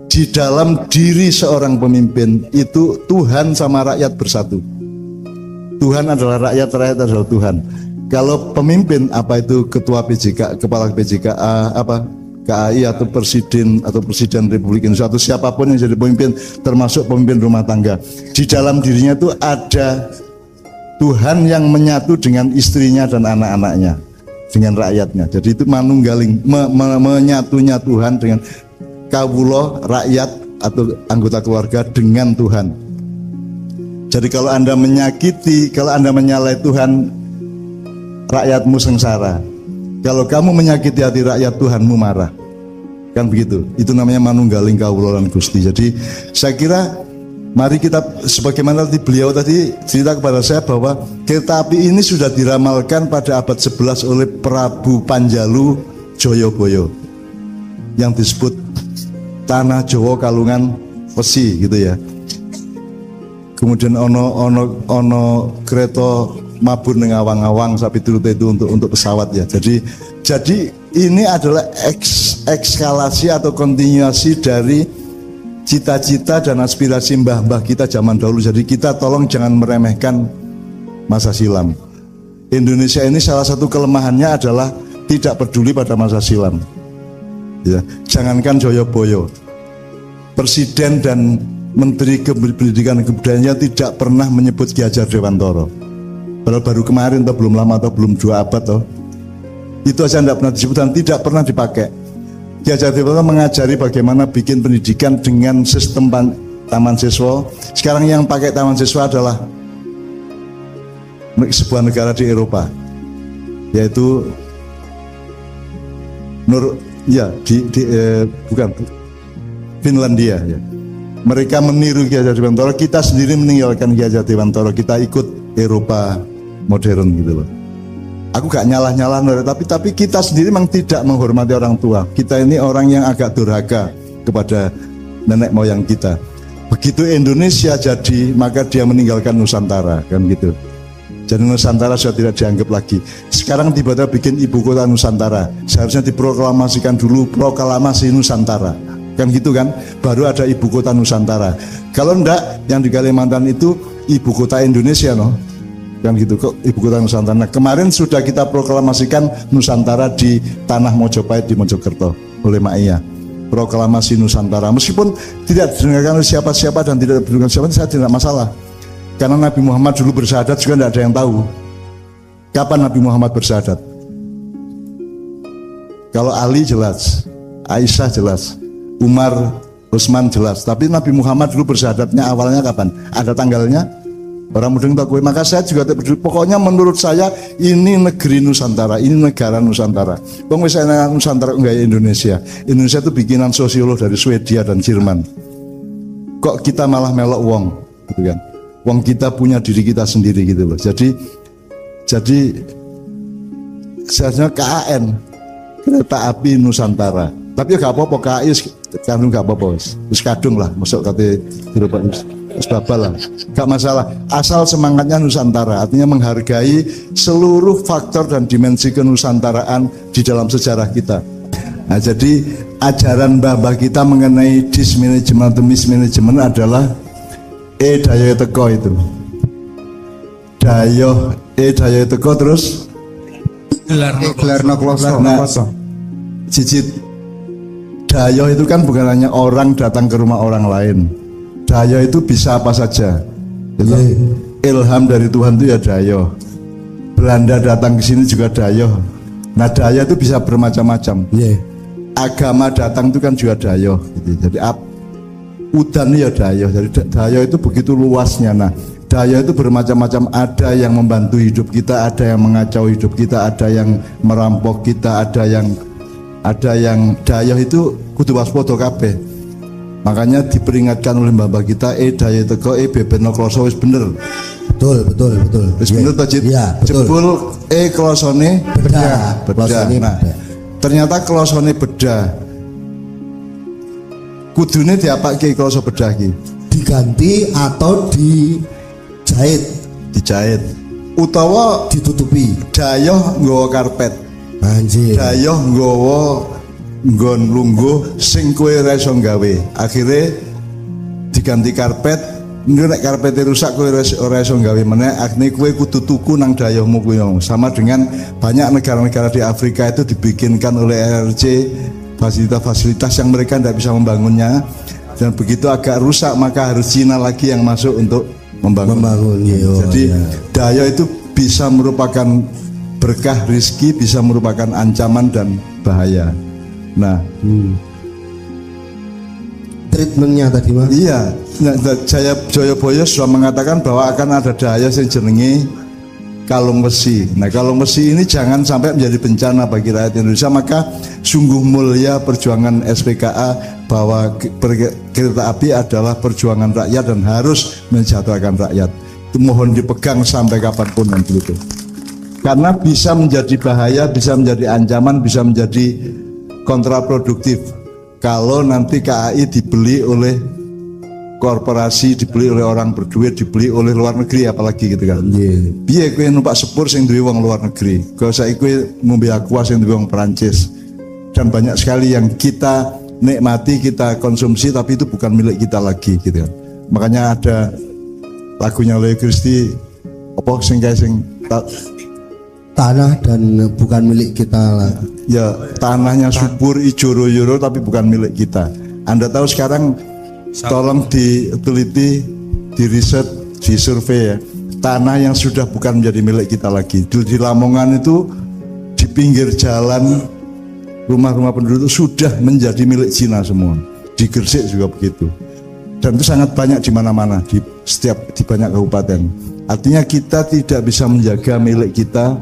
Di dalam diri seorang pemimpin itu Tuhan sama rakyat bersatu. Tuhan adalah rakyat, rakyat adalah Tuhan. Kalau pemimpin, apa itu ketua PJK, kepala PJKA, KAI atau presiden Republik Indonesia atau siapapun yang jadi pemimpin, termasuk pemimpin rumah tangga, di dalam dirinya itu ada Tuhan yang menyatu dengan istrinya dan anak-anaknya, dengan rakyatnya. Jadi itu manunggaling, menyatunya Tuhan dengan kawula, rakyat atau anggota keluarga dengan Tuhan. Jadi kalau Anda menyakiti, kalau Anda menyalahi Tuhan, rakyatmu sengsara. Kalau kamu menyakiti hati rakyat, Tuhanmu marah. Kan begitu. Itu namanya manunggaling kawula lan Gusti. Jadi saya kira mari kita, sebagaimana beliau tadi cerita kepada saya bahwa kereta api ini sudah diramalkan pada abad 11 oleh Prabu Panjalu Joyoboyo yang disebut Tanah Jawa Kalungan Wesi gitu ya. Kemudian ono kereta mabur ning awang-awang sapi turut itu untuk pesawat ya. Jadi ini adalah ekskalasi atau kontinuasi dari cita-cita dan aspirasi mbah-mbah kita zaman dahulu. Jadi kita tolong jangan meremehkan masa silam. Indonesia ini salah satu kelemahannya adalah tidak peduli pada masa silam. Ya, jangankan Joyoboyo, Presiden dan Menteri Pendidikan dan Kebudayaan tidak pernah menyebut Ki Hajar Dewantara. Padahal baru kemarin atau belum lama atau belum 2 abad toh. Itu aja tidak pernah disebut dan tidak pernah dipakai. Ki Hajar Dewantara mengajari bagaimana bikin pendidikan dengan sistem taman siswa. Sekarang yang pakai taman siswa adalah sebuah negara di Eropa, yaitu bukan Finlandia ya. Mereka meniru Ki Hajar Dewantara, kita sendiri meninggalkan Ki Hajar Dewantara, kita ikut Eropa modern gitu loh. Aku gak nyalah-nyalah, tapi kita sendiri memang tidak menghormati orang tua. Kita ini orang yang agak durhaka kepada nenek moyang kita. Begitu Indonesia jadi, maka dia meninggalkan Nusantara, kan gitu. Jadi Nusantara sudah tidak dianggap lagi. Sekarang tiba-tiba bikin ibu kota Nusantara. Seharusnya diproklamasikan dulu proklamasi Nusantara. Kan gitu kan? Baru ada ibu kota Nusantara. Kalau enggak, yang di Kalimantan itu ibu kota Indonesia loh. Kan gitu kok, ibu kota Nusantara. Nah, kemarin sudah kita proklamasikan Nusantara di Tanah Mojopahit di Mojokerto oleh Mak Iya. Proklamasi Nusantara. Meskipun tidak didengarkan oleh siapa-siapa dan tidak didengarkan siapa, saya tidak masalah. Karena Nabi Muhammad dulu bersyahadat juga tidak ada yang tahu kapan Nabi Muhammad bersyahadat. Kalau Ali jelas, Aisyah jelas, Umar, Utsman jelas. Tapi Nabi Muhammad dulu bersyahadatnya awalnya kapan? Ada tanggalnya? Orang mudeng tak kue. Maka saya juga tidak peduli. Pokoknya menurut saya ini negeri Nusantara, ini negara Nusantara. Bang misalnya Nusantara enggak ya Indonesia. Indonesia itu bikinan sosiolog dari Swedia dan Jerman. Kok kita malah melok wong, gitu kan? Wong kita punya diri kita sendiri gitu loh. Jadi seharusnya KAN, Kereta Api Nusantara. Tapi ya gak apa-apa, KAI kan gak apa-apa. Terus kadung lah, masuk kate dirubah terus babal lah. Gak masalah. Asal semangatnya Nusantara, artinya menghargai seluruh faktor dan dimensi kenusantaraan di dalam sejarah kita. Nah, jadi ajaran mbah-mbah kita mengenai dismanajemen atau mismanajemen adalah dayo teko itu. Dayo teko terus gelarno kloso. Nah, cicit dayo itu kan bukan hanya orang datang ke rumah orang lain. Dayo itu bisa apa saja. Gitu. Ilham dari Tuhan itu ya dayo. Belanda datang ke sini juga dayo. Nah, dayo itu bisa bermacam-macam. Agama datang itu kan juga dayo. Gitu. Jadi udan ya dayo. Jadi dayo itu begitu luasnya. Nah, dayo itu bermacam-macam. Ada yang membantu hidup kita, ada yang mengacau hidup kita, ada yang merampok kita, ada yang dayo itu kudu waspada kabeh. Makanya diperingatkan oleh mbah-mbah kita dayo teko beberno kloso wis bener. Betul. Wis bener to, Cip? Ya, jebul klosone bedah. Nah, ternyata klosone bedah kudune diapake kloso bedah iki? Diganti atau dijahit utawa ditutupi. dayoh nggawa karpet. Anjir. Dayoh nggawa nggon lungguh sing kowe ora iso gawe. Akhire diganti karpet. Nek karpete rusak kowe ora iso gawe meneh, akhirnya kowe kudu tuku nang dayohmu kuwi. Sama dengan banyak negara-negara di Afrika itu dibikinkan oleh RRC fasilitas-fasilitas yang mereka tidak bisa membangunnya, dan begitu agak rusak maka harus Cina lagi yang masuk untuk membangun. Jadi dayoh itu bisa merupakan berkah rizki, bisa merupakan ancaman dan bahaya. Nah, treatmentnya tadi Mas? Iya, Joyoboyo sudah mengatakan bahwa akan ada daya yang jenenge kalung besi. Nah, kalung besi ini jangan sampai menjadi bencana bagi rakyat Indonesia. Maka sungguh mulia perjuangan SPKA bahwa kereta api adalah perjuangan rakyat dan harus mensejahterakan rakyat. Itu mohon dipegang sampai kapanpun nanti itu. Karena bisa menjadi bahaya, bisa menjadi ancaman, bisa menjadi kontraproduktif kalau nanti KAI dibeli oleh korporasi, dibeli oleh orang berduit, dibeli oleh luar negeri apalagi gitu kan. Piye kowe numpak sepur sing duwe wong luar negeri, kowe saiki kowe ngombe aqua sing duwe wong Perancis. Dan banyak sekali yang kita nikmati, kita konsumsi tapi itu bukan milik kita lagi gitu kan. Makanya ada lagunya Leo Christie apa sing tanah dan bukan milik kita lah. Ya, tanahnya subur, ijo royoro tapi bukan milik kita. Anda tahu sekarang tolong diteliti, diriset, disurvei ya. Tanah yang sudah bukan menjadi milik kita lagi. Di Lamongan itu di pinggir jalan rumah-rumah penduduk itu sudah menjadi milik Cina semua. Di Gresik juga begitu. Dan itu sangat banyak di mana-mana, di banyak kabupaten. Artinya kita tidak bisa menjaga milik kita.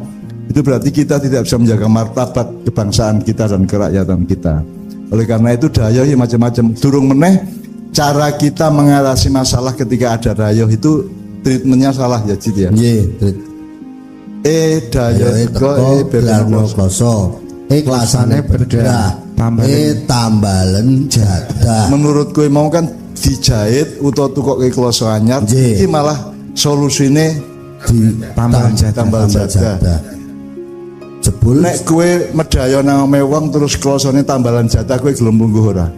Itu berarti kita tidak bisa menjaga martabat kebangsaan kita dan kerakyatan kita. Oleh karena itu dayoh ya macam-macam. Durung meneh cara kita mengatasi masalah ketika ada dayoh itu treatmentnya salah ya Cid ya. Dayoh teko belarno kloso. Kelasane bedah. Tambalen jadah. Menurut kowe mau kan dijahit utawa tukoke kloso anyar, iki malah solusine tambal jadah. Jebul nek kowe medaya nang omahe wong terus klosone tambalan jatah kowe gelem lungguh ora?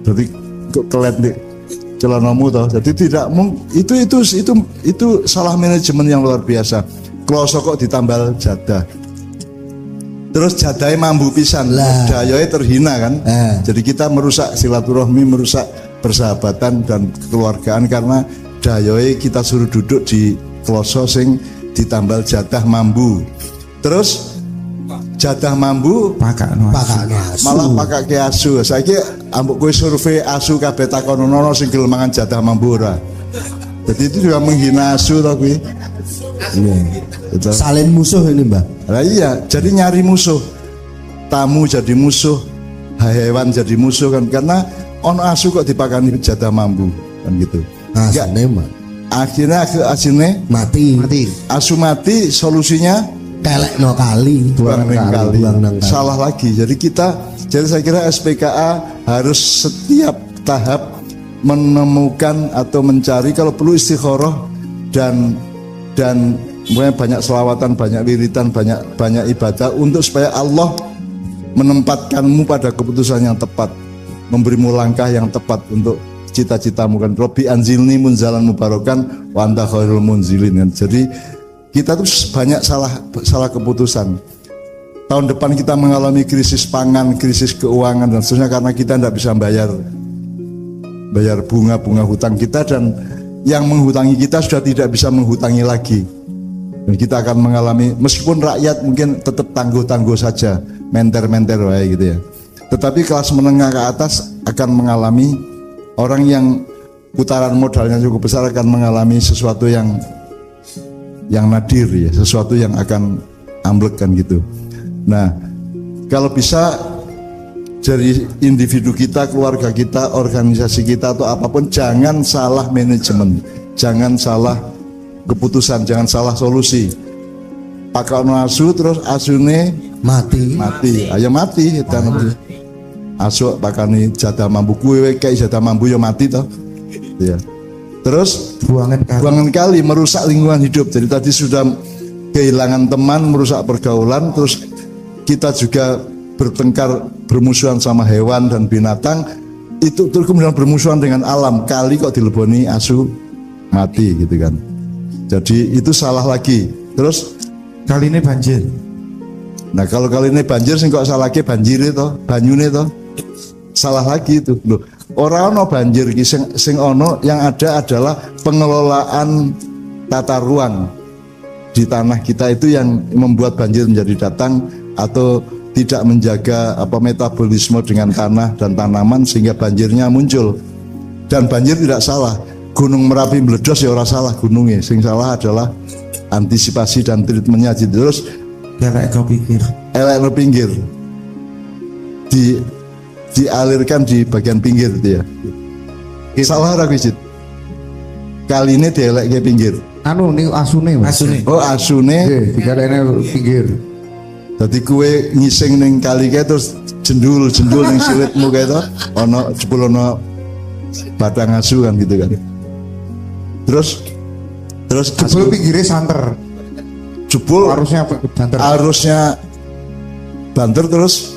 Jadi kok kelet nek celanamu toh. Jadi tidak itu salah manajemen yang luar biasa. Kloso kok ditambal jadah. Terus jadahe mambu pisan, dayoe terhina kan? Jadi kita merusak silaturahmi, merusak persahabatan dan kekeluargaan karena dayoe kita suruh duduk di kloso sing ditambal jatah mambu. Terus jatah mambu malah pakake asu. Saiki ambek kowe survei asu kabeh takonono sing gelem mangan jatah mambu ora. Jadi itu juga menghina asu to kuwi. Iya. Salin musuh ini, Mbah. Lah iya, jadi nyari musuh. Tamu jadi musuh, hewan jadi musuh kan karena ono asu kok dipakani jatah mambu kan gitu. Akhirnya asine mati. Asu mati, solusinya kelekno kali, buang kali. Salah lagi. Jadi saya kira SPKA harus setiap tahap menemukan atau mencari, kalau perlu istikharah dan banyak selawatan, banyak wiritan, banyak ibadah untuk supaya Allah menempatkanmu pada keputusan yang tepat, memberimu langkah yang tepat untuk cita-citamu kan. Robbi anzilni munzalan mubarakan wa anta khairul munzilin kan. Jadi kita tuh banyak salah keputusan. Tahun depan kita mengalami krisis pangan, krisis keuangan dan seterusnya karena kita tidak bisa bayar bunga hutang kita, dan yang menghutangi kita sudah tidak bisa menghutangi lagi. Dan kita akan mengalami, meskipun rakyat mungkin tetap tangguh-tangguh saja, menter-menter wae gitu ya. Tetapi kelas menengah ke atas akan mengalami, orang yang putaran modalnya cukup besar akan mengalami sesuatu yang nadir ya, sesuatu yang akan amblek kan gitu. Nah, kalau bisa dari individu kita, keluarga kita, organisasi kita atau apapun, jangan salah manajemen, jangan salah keputusan, jangan salah solusi. Pakai asu terus asune mati, ayo mati. Asu pakani jadah mambu kuwe kayak jadah mambu ya mati toh. Ya. Terus buangan kali merusak lingkungan hidup. Jadi tadi sudah kehilangan teman, merusak pergaulan, terus kita juga bertengkar, bermusuhan sama hewan dan binatang. Itu terus kemudian bermusuhan dengan alam. Kali kok dileboni asu mati gitu kan. Jadi itu salah lagi. Terus kali ini banjir. Nah kalau kali ini banjir sing kok salah lagi banjir itu, banyune itu salah lagi itu loh. Orang ono banjir sing ono yang ada adalah pengelolaan tata ruang di tanah kita itu yang membuat banjir menjadi datang atau tidak menjaga metabolisme dengan tanah dan tanaman sehingga banjirnya muncul. Dan banjir tidak salah. Gunung Merapi meledos ya orang salah gunungnya. Sing salah adalah antisipasi dan treatmentnya. Terus elek kau pikir. Elek no pinggir. Dialirkan di bagian pinggir itu ya. Salah ra kuwi. Kali ini dielek ke pinggir. Anu nih asune. Oh asune. Dikarene pinggir. Dadi kue ngising ning kali kae terus jendul ning silitmu kae to, ana jebul ana batang asu kan gitu kan. Terus jebul pinggire santer. Jebul banter. Arusnya banter terus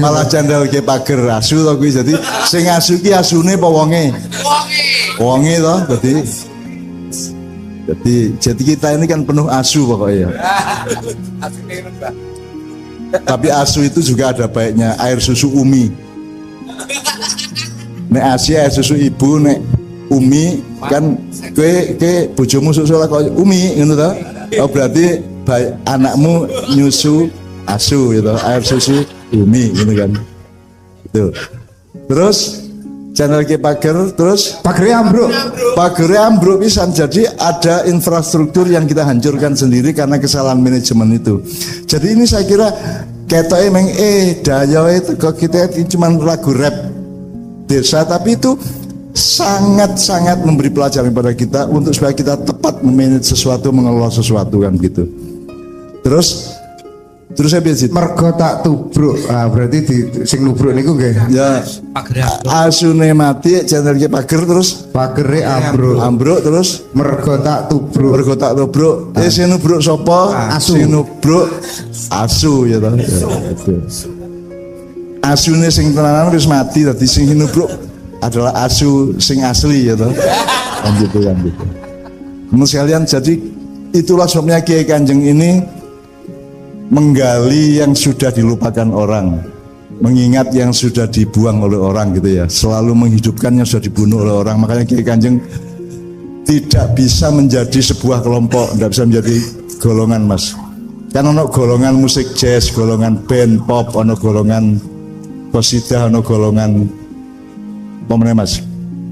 malah cendel ke pager asu to kuwi. Jadi sing asu ki asune apa wonge? Wonge to jadi kita ini kan penuh asu pokoknya. Tapi asu itu juga ada baiknya, air susu Umi. Nek asi air susu ibu, nek Umi kan ke bojomu susu lah kok Umi ngono to. Oh berarti anakmu nyusu asu gitu, air susu Umi gitu kan. Itu. Terus channel ke pager, terus pagernya ambruk pisan. Jadi ada infrastruktur yang kita hancurkan sendiri karena kesalahan manajemen itu. Jadi ini saya kira ketoke meng daya itu kok kita cuma lagu rap desa, tapi itu sangat-sangat memberi pelajaran pada kita untuk supaya kita tepat memanage sesuatu, mengelola sesuatu kan gitu. Terus saya biasa mergo tak tubruk. Berarti di sing nubruk niku nggih. Ya. Asune mati jenenge pager terus pagere ambruk terus mergo tak tubruk. Sing nubruk sapa? Sing nubruk asu ya to. Asune sing tenanan wis mati, dadi sing nubruk adalah asu sing asli ya to. Kan gitu. Teman sekalian, jadi itulah sebabnya Kiai Kanjeng ini menggali yang sudah dilupakan orang, mengingat yang sudah dibuang oleh orang gitu ya, selalu menghidupkan yang sudah dibunuh oleh orang. Makanya Kiai Kanjeng tidak bisa menjadi sebuah kelompok, tidak bisa menjadi golongan mas. Kan ono golongan musik jazz, golongan band pop, ono golongan qasidah, ono golongan apa mas.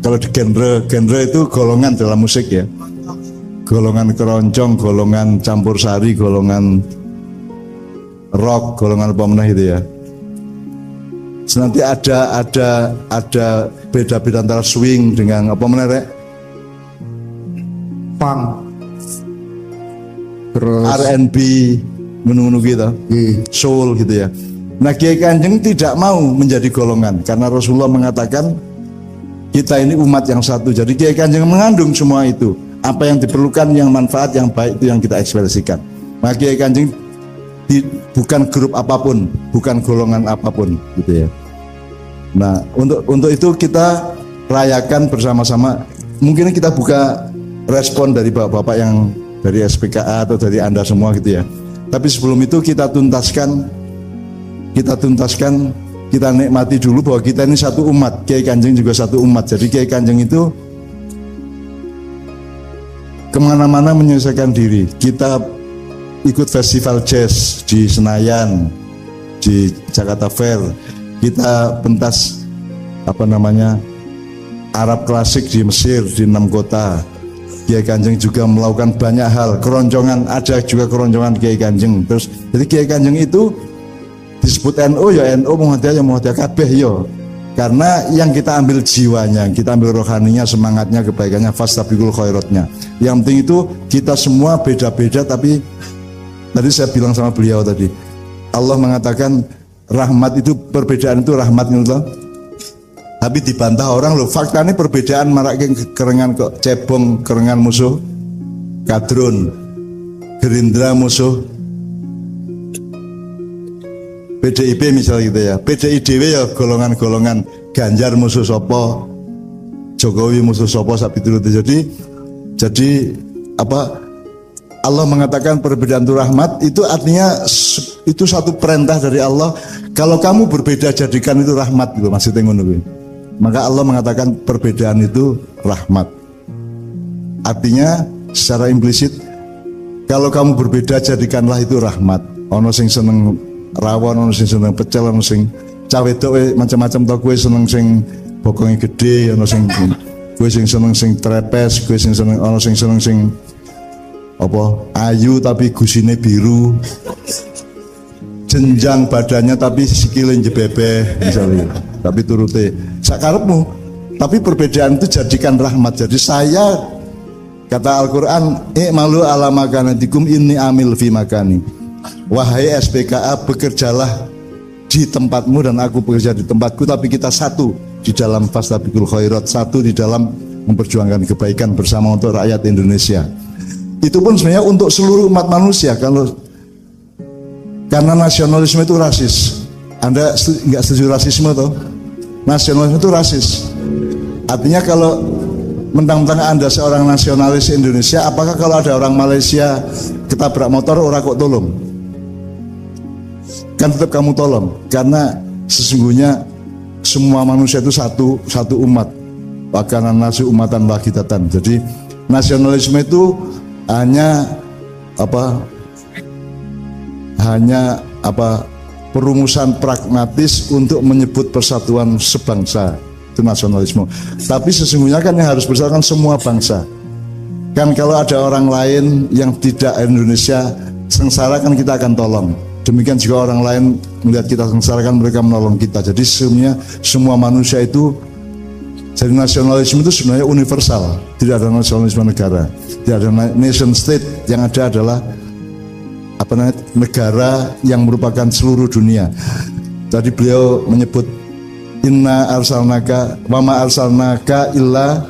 Kalau di genre itu golongan dalam musik ya, golongan keroncong, golongan campur sari, golongan rock, golongan apa meneh itu ya. Nanti ada beda-beda antara swing dengan apa meneh rek? Punk. Terus R&B menunggu gitu. Soul gitu ya. Nah Kiai Kanjeng tidak mau menjadi golongan karena Rasulullah mengatakan kita ini umat yang satu. Jadi Kiai Kanjeng mengandung semua itu. Apa yang diperlukan, yang manfaat, yang baik itu yang kita ekspresikan. Nah Kiai Kanjeng bukan grup apapun, bukan golongan apapun gitu ya. Nah untuk itu kita rayakan bersama-sama. Mungkin kita buka respon dari bapak-bapak yang dari SPKA atau dari Anda semua gitu ya. Tapi sebelum itu kita tuntaskan, kita nikmati dulu bahwa kita ini satu umat. Kiai Kanjeng juga satu umat. Jadi Kiai Kanjeng itu kemana-mana menyelesaikan diri. Kita ikut festival jazz di Senayan, di Jakarta Fair. Kita pentas Arab klasik di Mesir, di 6 kota. Kiai Kanjeng juga melakukan banyak hal. Keroncongan, ada juga keroncongan Kiai Kanjeng. Terus jadi Kiai Kanjeng itu disebut NU ya NU, Muhammadiyah kabeh ya. Karena yang kita ambil jiwanya, kita ambil rohaninya, semangatnya, kebaikannya, fastabiqul khairatnya. Yang penting itu kita semua beda-beda, tapi tadi saya bilang sama beliau tadi, Allah mengatakan rahmat itu perbedaan itu rahmat gitu. Tapi dibantah orang loh, faktanya perbedaan marak kerengan kok, cebong kerengan musuh kadrun, Gerindra musuh PDIP misalnya gitu ya. PDIDW ya golongan-golongan, Ganjar musuh sopo, Jokowi musuh sopo sapi itu. Jadi apa, Allah mengatakan perbedaan itu rahmat, itu artinya itu satu perintah dari Allah. Kalau kamu berbeda jadikan itu rahmat gitu, maksudnya ngono kuwi. Maka Allah mengatakan perbedaan itu rahmat. Artinya secara implisit, kalau kamu berbeda jadikanlah itu rahmat. Ono sing seneng rawon, ono sing seneng pecel, ono sing cawe-cawe macam-macam to, kowe seneng sing bokonge gede, ono sing kowe sing seneng sing trepes, kowe sing seneng, ono sing seneng sing apa ayu tapi gusine biru, jenjang badannya tapi sikile jebebeh misalnya, tapi turute sakarepmu. Tapi perbedaan itu jadikan rahmat. Jadi saya, kata Al-Quran, i'malu ala makanatikum inni amil fi makani. Wahai SPKA, bekerjalah di tempatmu dan aku bekerja di tempatku, tapi kita satu di dalam fastabiqul khairat, satu di dalam memperjuangkan kebaikan bersama untuk rakyat Indonesia. Itu pun sebenarnya untuk seluruh umat manusia. Karena nasionalisme itu rasis. Anda nggak setuju rasisme toh? Nasionalisme itu rasis. Artinya kalau mentang-mentang Anda seorang nasionalis Indonesia, apakah kalau ada orang Malaysia ketabrak motor orang kok tolong? Kan tetap kamu tolong, karena sesungguhnya semua manusia itu satu umat. Wakana nasu umatan wahidatan. Jadi nasionalisme itu hanya perumusan pragmatis untuk menyebut persatuan sebangsa, itu nasionalisme. Tapi sesungguhnya kan yang harus bersatu kan semua bangsa. Kan kalau ada orang lain yang tidak Indonesia sengsara kan kita akan tolong. Demikian juga orang lain melihat kita sengsara kan mereka menolong kita. Jadi sebenarnya semua manusia itu, jadi nasionalisme itu sebenarnya universal. Tidak ada nasionalisme negara, tidak ada nation state. Yang ada adalah negara yang merupakan seluruh dunia. Tadi beliau menyebut inna arsalnaka wa ma arsalnaka illa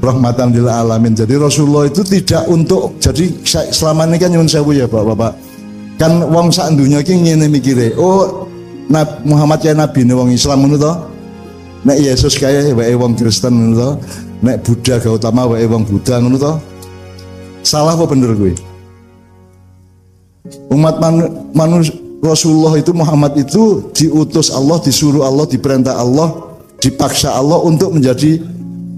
rahmatan lil alamin. Jadi Rasulullah itu tidak untuk, jadi selama ini kan nyuwun sewu ya Bapak. Kan wong sak dunya iki ngene mikire, oh Muhammad ya nabi ne wong Islam ngono to. Nek Yesus kaya wae wong Kristen ngono to. Nek Buddha Gautama wae wong Buddha ngono to. Salah apa bener kuwi? Umat manusia Rasulullah itu, Muhammad itu diutus Allah, disuruh Allah, diperintah Allah, dipaksa Allah untuk menjadi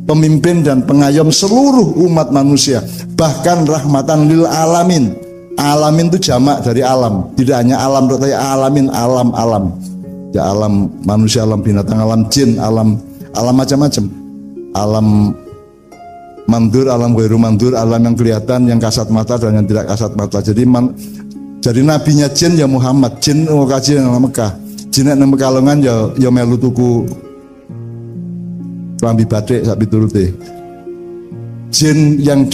pemimpin dan pengayom seluruh umat manusia, bahkan rahmatan lil alamin. Alamin itu jamak dari alam, tidak hanya alam tapi alamin, alam ya, alam manusia, alam binatang, alam jin, alam macam-macam, alam mandur, alam ghairu mandur, alam yang kelihatan, yang kasat mata dan yang tidak kasat mata. Jadi nabinya jin ya Muhammad, jin kaji nang Mekah, jin nang Pekalongan ya melu tuku klambi batik sapi turute. Jin yang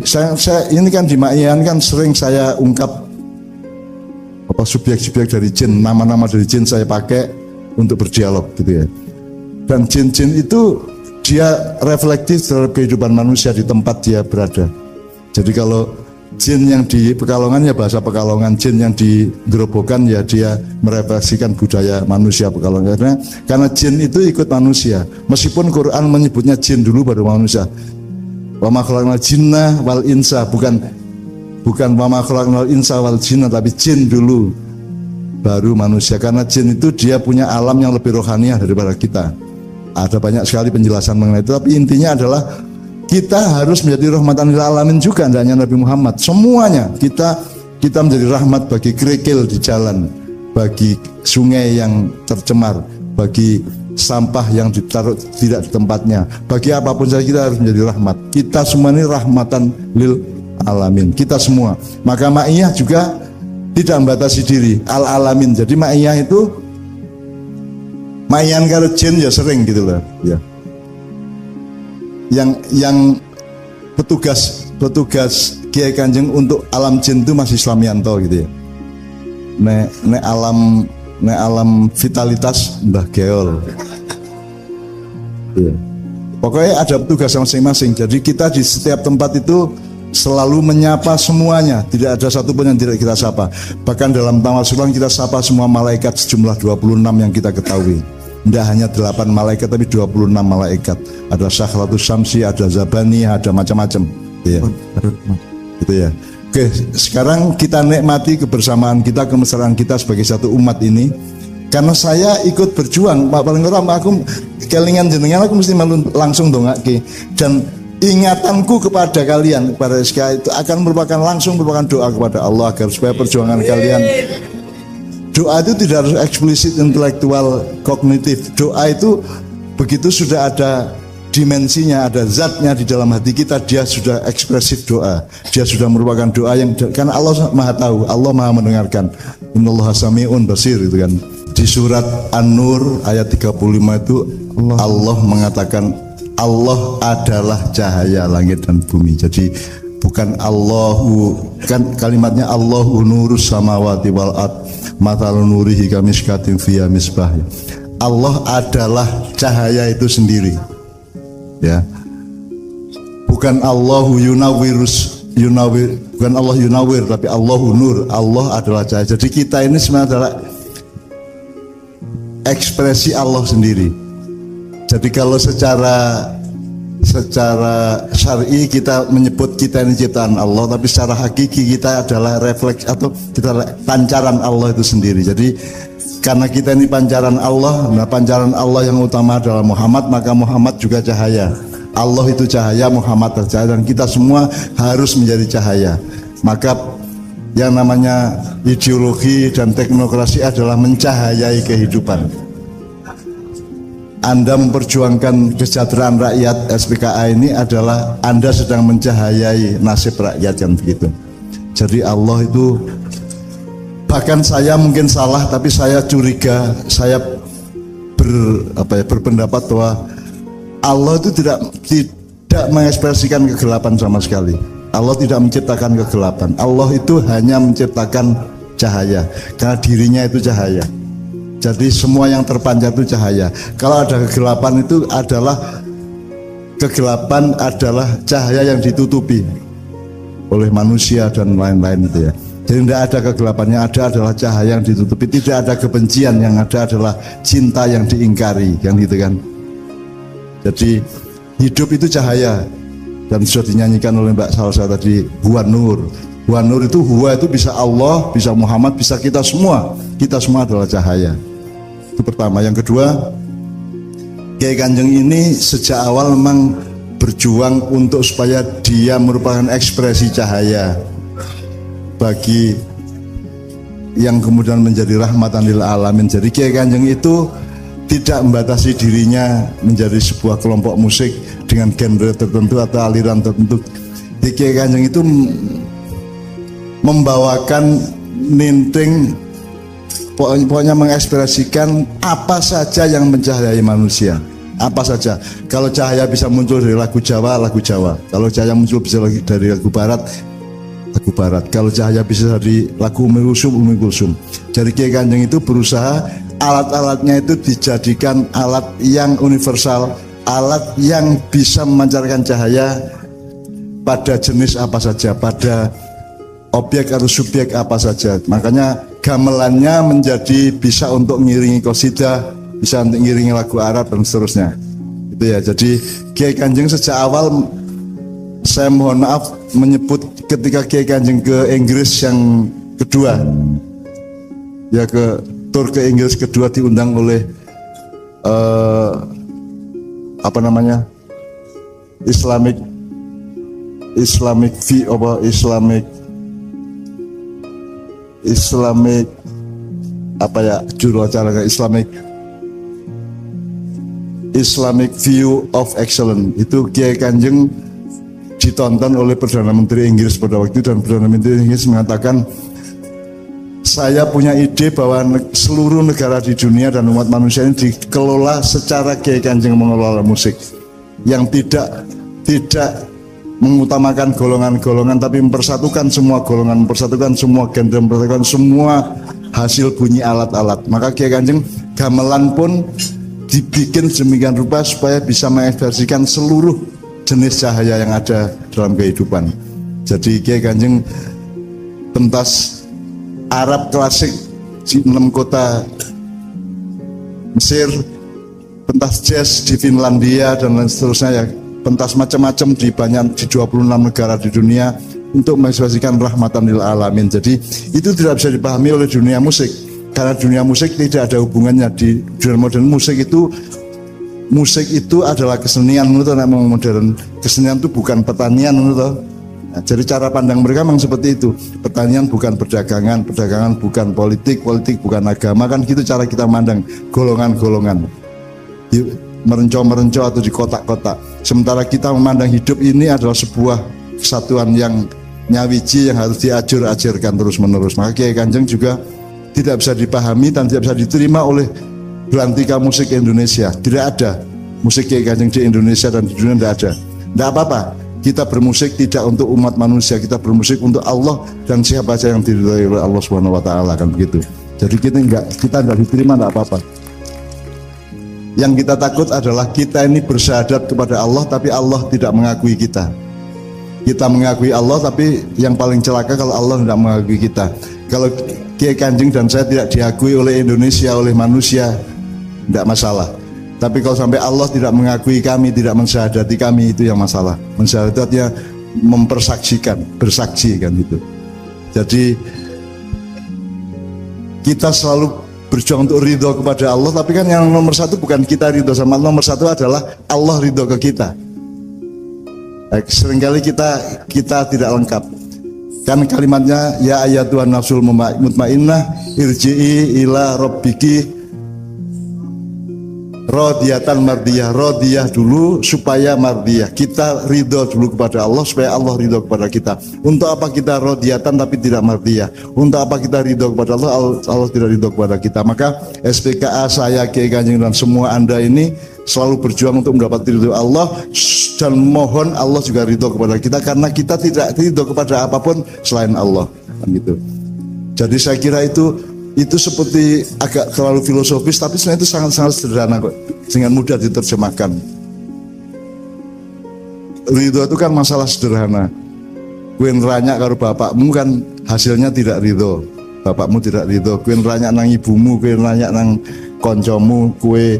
saya ini kan di Ma'ian kan sering saya ungkap subjek-subjek dari jin, nama-nama dari jin saya pakai untuk berdialog gitu ya. Dan jin-jin itu dia reflektif terhadap kehidupan manusia di tempat dia berada. Jadi kalau jin yang di Pekalongan ya bahasa Pekalongan, jin yang di Gerobokan ya dia merefleksikan budaya manusia Pekalongan. Karena jin itu ikut manusia. Meskipun Quran menyebutnya jin dulu baru manusia. Wa ma khalaqnal jinna wal insa, bukan wa ma khalaqnal insa wal jinna, tapi jin dulu baru manusia. Karena jin itu dia punya alam yang lebih rohaniah daripada kita. Ada banyak sekali penjelasan mengenai itu, tapi intinya adalah kita harus menjadi rahmatan lil alamin juga, tidak hanya Nabi Muhammad. Semuanya kita menjadi rahmat bagi kerikil di jalan, bagi sungai yang tercemar, bagi sampah yang ditaruh tidak di tempatnya, bagi apapun saja kita harus menjadi rahmat. Kita semua ini rahmatan lil alamin, kita semua. Maka ma'iyah juga tidak membatasi diri, al alamin. Jadi ma'iyah itu ma'iyan kalau jin ya sering gitu loh ya. Yang petugas Kiai Kanjeng untuk alam jin itu Mas Islamianto gitu ya. nek alam vitalitas Mbah Geol. Ya. Pokoknya ada tugas masing-masing. Jadi kita di setiap tempat itu selalu menyapa semuanya, tidak ada satupun yang tidak kita sapa. Bahkan dalam tawasulan kita sapa semua malaikat sejumlah 26 yang kita ketahui. Tidak hanya 8 malaikat tapi 26 malaikat. Ada Syakhratus Syamsi, ada Zabani, ada macam-macam. Ya. Gitu ya. Oke, sekarang kita nikmati kebersamaan kita, kemesraan kita sebagai satu umat ini. Karena saya ikut berjuang, Pak paling ora aku kelingan jenengan aku mesti langsung dongake. Dan ingatanku kepada kalian, kepada SK itu akan langsung merupakan doa kepada Allah agar supaya perjuangan kalian. Doa itu tidak harus eksplisit intelektual kognitif. Doa itu begitu sudah ada dimensinya, ada zatnya di dalam hati kita, dia sudah ekspresif doa. Dia sudah merupakan doa yang, karena Allah Maha tahu, Allah Maha mendengarkan. Innallaha sami'un basir itu kan. Di surat An-Nur ayat 35 itu Allah mengatakan Allah adalah cahaya langit dan bumi. Jadi bukan Allahu, kan kalimatnya Allahu nurus samawati wal ard matalun nurihi kamiskatin fiha misbah. Allah adalah cahaya itu sendiri. Ya. Bukan Allahu bukan Allah yunawir tapi Allahu nur. Allah adalah cahaya. Jadi kita ini sebenarnya adalah ekspresi Allah sendiri. Jadi kalau secara syar'i kita menyebut kita ini ciptaan Allah, tapi secara hakiki kita adalah refleks atau kita pancaran Allah itu sendiri. Jadi karena kita ini pancaran Allah, nah pancaran Allah yang utama adalah Muhammad, maka Muhammad juga cahaya. Allah itu cahaya, Muhammad cahaya, dan kita semua harus menjadi cahaya. Maka yang namanya ideologi dan teknokrasi adalah mencahayai kehidupan. Anda memperjuangkan kesejahteraan rakyat SPKA ini adalah Anda sedang mencahayai nasib rakyat yang begitu. Jadi Allah itu, bahkan saya mungkin salah, tapi saya curiga, saya berpendapat bahwa Allah itu tidak mengekspresikan kegelapan sama sekali. Allah tidak menciptakan kegelapan. Allah itu hanya menciptakan cahaya, karena dirinya itu cahaya. Jadi semua yang terpancar itu cahaya. Kalau ada kegelapan itu adalah cahaya yang ditutupi oleh manusia dan lain-lain itu ya. Jadi tidak ada kegelapannya, ada adalah cahaya yang ditutupi. Tidak ada kebencian, yang ada adalah cinta yang diingkari, kan gitu kan. Jadi hidup itu cahaya. Dan sudah dinyanyikan oleh Mbak Salsa tadi, Huwa Nur. Huwa Nur itu, Huwa itu bisa Allah, bisa Muhammad, bisa kita semua. Kita semua adalah cahaya. Itu pertama. Yang kedua, Kiai Kanjeng ini sejak awal memang berjuang untuk supaya dia merupakan ekspresi cahaya bagi yang kemudian menjadi rahmatan lil alamin. Jadi Kiai Kanjeng itu tidak membatasi dirinya menjadi sebuah kelompok musik dengan genre tertentu atau aliran tertentu. Kiai Kanjeng itu membawakan ninting, pokoknya mengekspresikan apa saja yang mencahayai manusia. Apa saja. Kalau cahaya bisa muncul dari lagu Jawa, lagu Jawa. Kalau cahaya muncul bisa dari lagu Barat, lagu Barat. Kalau cahaya bisa dari lagu Umi Kulsum, Umi Kulsum. Jadi Kiai Kanjeng itu berusaha alat-alatnya itu dijadikan alat yang universal, alat yang bisa memancarkan cahaya pada jenis apa saja, pada objek atau subjek apa saja. Makanya gamelannya menjadi bisa untuk ngiringi qasidah, bisa untuk ngiringi lagu Arab dan seterusnya. Itu ya. Jadi Kiai Kanjeng sejak awal, saya mohon maaf menyebut ketika Kiai Kanjeng ke Inggris yang kedua, ya tur ke Inggris kedua diundang oleh Islamic Islamic View of Excellence. Itu Kiai Kanjeng ditonton oleh Perdana Menteri Inggris pada waktu itu, dan Perdana Menteri Inggris mengatakan, saya punya ide bahwa seluruh negara di dunia dan umat manusia ini dikelola secara Kiai Kanjeng mengelola musik, yang tidak mengutamakan golongan-golongan, tapi mempersatukan semua golongan, mempersatukan semua genre, mempersatukan semua hasil bunyi alat-alat. Maka Kiai Kanjeng gamelan pun dibikin sedemikian rupa supaya bisa mengekspresikan seluruh jenis cahaya yang ada dalam kehidupan. Jadi Kiai Kanjeng pentas Arab klasik di 6 kota Mesir, pentas jazz di Finlandia dan lain seterusnya, ya, pentas macam-macam di 26 negara di dunia untuk mengekspresikan rahmatan lil alamin. Jadi itu tidak bisa dipahami oleh dunia musik, karena dunia musik tidak ada hubungannya. Di dunia modern musik itu adalah kesenian, menurut anak modern. Kesenian itu bukan pertanian, menurut. Nah, jadi cara pandang mereka memang seperti itu. Pertanian bukan perdagangan, perdagangan bukan politik, politik bukan agama, kan gitu cara kita mandang golongan-golongan. Merenco-merenco atau di kotak-kotak. Sementara kita memandang hidup ini adalah sebuah kesatuan yang nyawiji, yang harus diajar-ajarkan terus-menerus. Maka Kiai Kanjeng juga tidak bisa dipahami dan tidak bisa diterima oleh belantika musik Indonesia. Tidak ada musik Kiai Kanjeng di Indonesia dan di dunia, tidak ada. Tidak apa-apa. Kita bermusik tidak untuk umat manusia, kita bermusik untuk Allah dan siapa saja yang diridhai oleh Allah Subhanahu wa taala, kan begitu. Jadi kita enggak diterima, enggak apa-apa. Yang kita takut adalah kita ini bersyahadat kepada Allah tapi Allah tidak mengakui kita. Kita mengakui Allah, tapi yang paling celaka kalau Allah tidak mengakui kita. Kalau Kiai Kanjeng dan saya tidak diakui oleh Indonesia, oleh manusia, tidak masalah. Tapi kalau sampai Allah tidak mengakui kami, tidak mensyahadati kami, itu yang masalah. Mensyahadatnya mempersaksikan, bersaksi, kan gitu. Jadi kita selalu berjuang untuk ridho kepada Allah, tapi kan yang nomor satu bukan kita ridho sama Allah, nomor satu adalah Allah ridho ke kita. Seringkali kita tidak lengkap. Kan kalimatnya ya ayyatuhan nafsul mutmainnah irji'i ila rabbiki rodiyatan mardiyah. Rodiyah dulu supaya mardiyah. Kita ridho dulu kepada Allah supaya Allah ridho kepada kita. Untuk apa kita rodiyatan tapi tidak mardiyah? Untuk apa kita ridho kepada Allah, Allah tidak ridho kepada kita? Maka SPKA, saya, Kiai Kanjeng dan semua Anda ini selalu berjuang untuk mendapat ridho Allah, dan mohon Allah juga ridho kepada kita, karena kita tidak ridho kepada apapun selain Allah, kan gitu. Jadi saya kira itu seperti agak terlalu filosofis, tapi sebenarnya itu sangat-sangat sederhana kok, dengan mudah diterjemahkan. Ridho itu kan masalah sederhana. Kue nranyak karo bapakmu kan hasilnya tidak ridho, bapakmu tidak ridho. Kue nranyak nang ibumu, kue nranyak nang koncomu, kue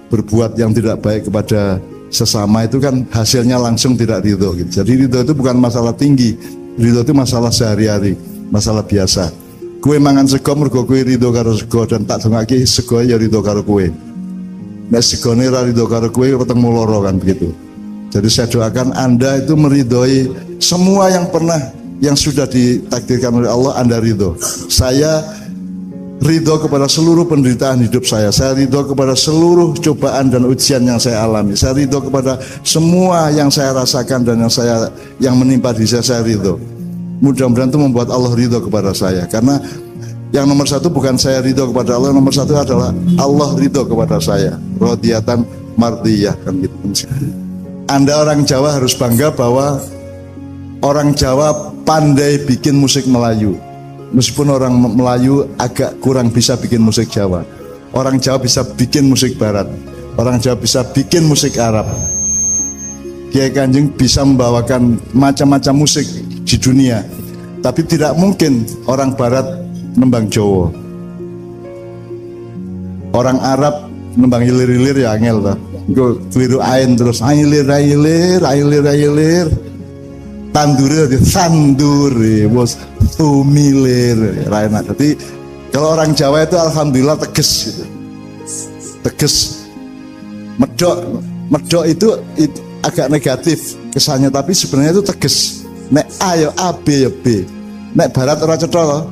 berbuat yang tidak baik kepada sesama, itu kan hasilnya langsung tidak ridho gitu. Jadi ridho itu bukan masalah tinggi, ridho itu masalah sehari-hari, masalah biasa. Kue mangan sego mergo kue ridho karo sego, dan tak dongake sego ya ridho karo kue. Nek segone ra ridho karo kue ketemu loro, kan begitu. Jadi saya doakan Anda itu meridhoi semua yang sudah ditakdirkan oleh Allah, Anda ridho. Saya ridho kepada seluruh penderitaan hidup saya ridho kepada seluruh cobaan dan ujian yang saya alami, saya ridho kepada semua yang saya rasakan dan yang menimpa diri saya ridho. Mudah-mudahan itu membuat Allah ridho kepada saya, karena yang nomor satu bukan saya ridho kepada Allah, nomor satu adalah Allah ridho kepada saya. Rodiyatan mardiyah, kan gitu. Anda orang Jawa harus bangga bahwa orang Jawa pandai bikin musik Melayu. Meskipun orang Melayu agak kurang bisa bikin musik Jawa. Orang Jawa bisa bikin musik Barat. Orang Jawa bisa bikin musik Arab. Kiai Kanjeng bisa membawakan macam-macam musik di dunia. Tapi tidak mungkin orang Barat nembang Jawa. Orang Arab nembang ilir-ilir ya angel lah. Gue keliru ain terus ailir. Tandur bos tumilir Raina. Jadi kalau orang Jawa itu alhamdulillah tegas gitu. Tegas. Medok itu agak negatif kesannya, tapi sebenarnya itu tegas. Nek A ya A, B ya B. Nek Barat ora cetha loh.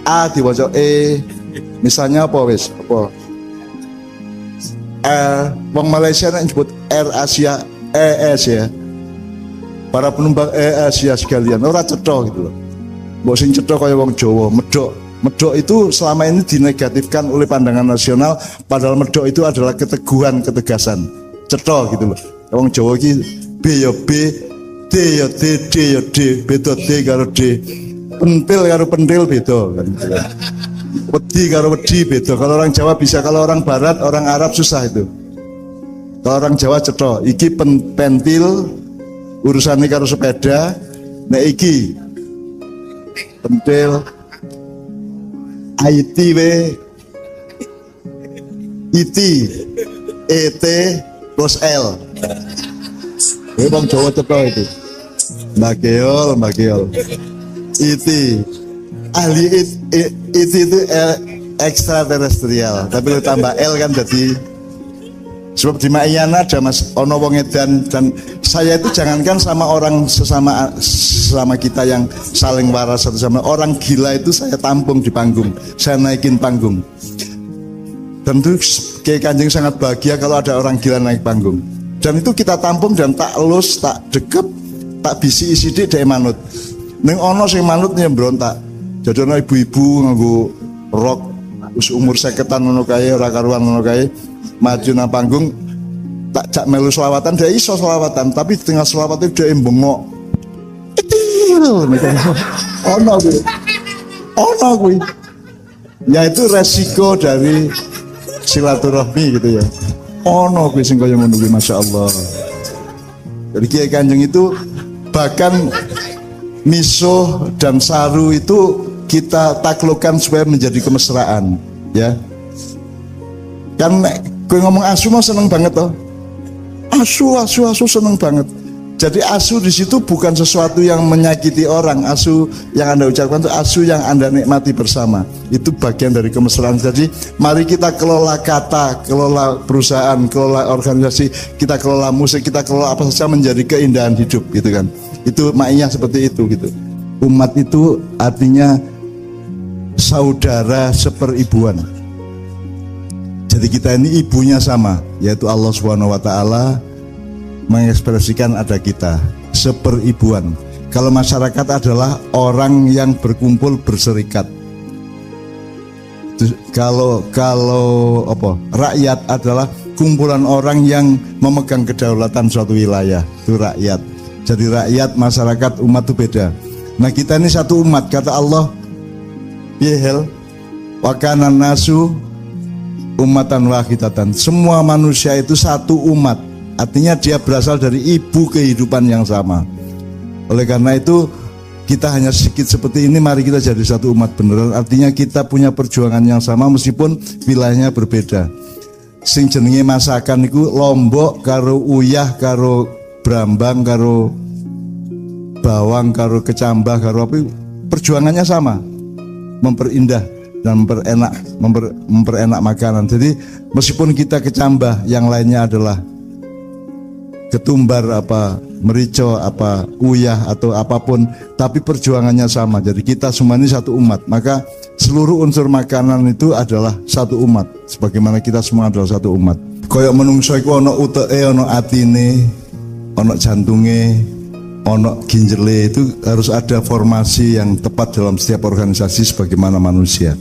A diwaca E. Misalnya apa wis? Apa? Wong Malaysia nek nyebut R Asia ES ya. Para penumpang Asia sekalian ora cetha gitu loh. Mbok sing cetha kaya wong Jawa, medok itu selama ini dinegatifkan oleh pandangan nasional, padahal medok itu adalah keteguhan, ketegasan. Cetha gitu loh. Wong Jawa iki B ya B, D ya D, D ya D, beda D karo D. Pentil karo pentil beda kan. Wedi karo wedi beda. Kalau orang Jawa bisa, kalau orang Barat, orang Arab susah itu. Kalau orang Jawa cetha, iki pentil urusannya karo sepeda, nek iki pentil IT IT ET plus L. Bang Jawa cetha itu. Mbak Geol. IT ahli IT itu ekstraterestrial, tapi lu tambah L kan jadi. Sebab di Ma'iyana ada Mas ono wong edan, dan saya itu jangankan sama orang sesama kita yang saling waras satu sama orang gila itu saya tampung di panggung, saya naikin panggung. Tentu Kiai Kanjeng sangat bahagia kalau ada orang gila naik panggung. Dan itu kita tampung dan tak elus, tak dekep, tak bisi isi di manut. Neng ono sing manut nyembrontak. Jadi ono ibu-ibu nganggo rok wis umur 50-an ngono kae, ora karuan ngono kae. Maju nang panggung tak jak melu selawatan, dia iso selawatan, tapi di tengah selawat itu dia bengok. Ono kuwi. Ya itu resiko dari silaturahmi gitu ya. Ono kuwi sing kaya ngono kuwi, masyaallah. Jadi Kiai Kanjeng itu bahkan miso dan saru itu kita taklukkan supaya menjadi kemesraan, ya. Kan gue ngomong asu mah seneng banget toh. Asu seneng banget. Jadi asu di situ bukan sesuatu yang menyakiti orang. Asu yang Anda ucapkan itu asu yang Anda nikmati bersama. Itu bagian dari kemesraan. Jadi mari kita kelola kata, kelola perusahaan, kelola organisasi, kita kelola musik, kita kelola apa saja menjadi keindahan hidup gitu kan. Itu maknanya seperti itu gitu. Umat itu artinya saudara seperibuan. Jadi kita ini ibunya sama, yaitu Allah Subhanahu wa taala mengekspresikan ada kita seperibuan. Kalau masyarakat adalah orang yang berkumpul berserikat. Kalau apa? Rakyat adalah kumpulan orang yang memegang kedaulatan suatu wilayah, itu rakyat. Jadi rakyat, masyarakat, umat itu beda. Nah kita ini satu umat, kata Allah, yehel, wa kana nasu umatan wahidatan. Semua manusia itu satu umat. Artinya dia berasal dari ibu kehidupan yang sama. Oleh karena itu kita hanya sedikit seperti ini, mari kita jadi satu umat beneran. Artinya kita punya perjuangan yang sama meskipun wilayahnya berbeda. Sing jenenge masakan niku lombok karo uyah karo brambang karo bawang karo kecambah karo apa, perjuangannya sama, memperindah dan memperenak makanan. Jadi meskipun kita kecambah, yang lainnya adalah ketumbar apa, merico apa, uyah atau apapun, tapi perjuangannya sama. Jadi kita semua ini satu umat. Maka seluruh unsur makanan itu adalah satu umat. Sebagaimana kita semua adalah satu umat. Koyok menungso iku ono uteke, ono atine, ono jantunge, ono ginjele. Itu harus ada formasi yang tepat dalam setiap organisasi sebagaimana manusia.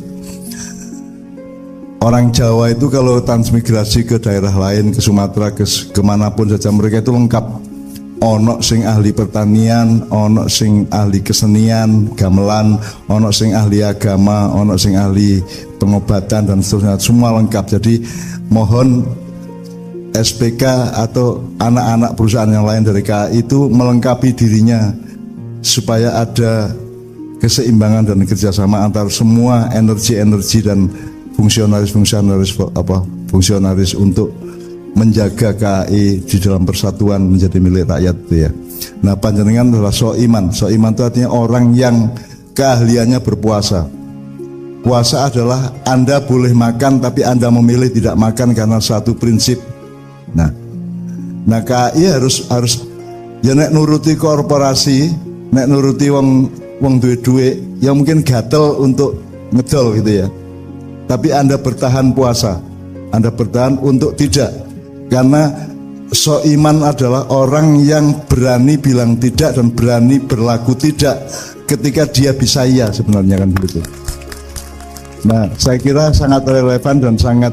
Orang Jawa itu kalau transmigrasi ke daerah lain, ke Sumatera, ke kemanapun saja, mereka itu lengkap. Ono sing ahli pertanian, ono sing ahli kesenian, gamelan, ono sing ahli agama, ono sing ahli pengobatan dan seterusnya, semua lengkap. Jadi mohon SPK atau anak-anak perusahaan yang lain dari KAI itu melengkapi dirinya supaya ada keseimbangan dan kerjasama antar semua energi-energi dan fungsionaris untuk menjaga KAI di dalam persatuan menjadi milik rakyat itu ya. Nah panjenengan adalah soiman. Soiman itu artinya orang yang keahliannya berpuasa. Puasa adalah Anda boleh makan tapi Anda memilih tidak makan karena satu prinsip. Nah KAI harus ya nek nuruti korporasi, nek nuruti wong duwe yang mungkin gatel untuk ngedol gitu ya. Tapi Anda bertahan puasa, Anda bertahan untuk tidak, karena soiman adalah orang yang berani bilang tidak dan berani berlaku tidak ketika dia bisa iya, sebenarnya kan begitu. Nah saya kira sangat relevan dan sangat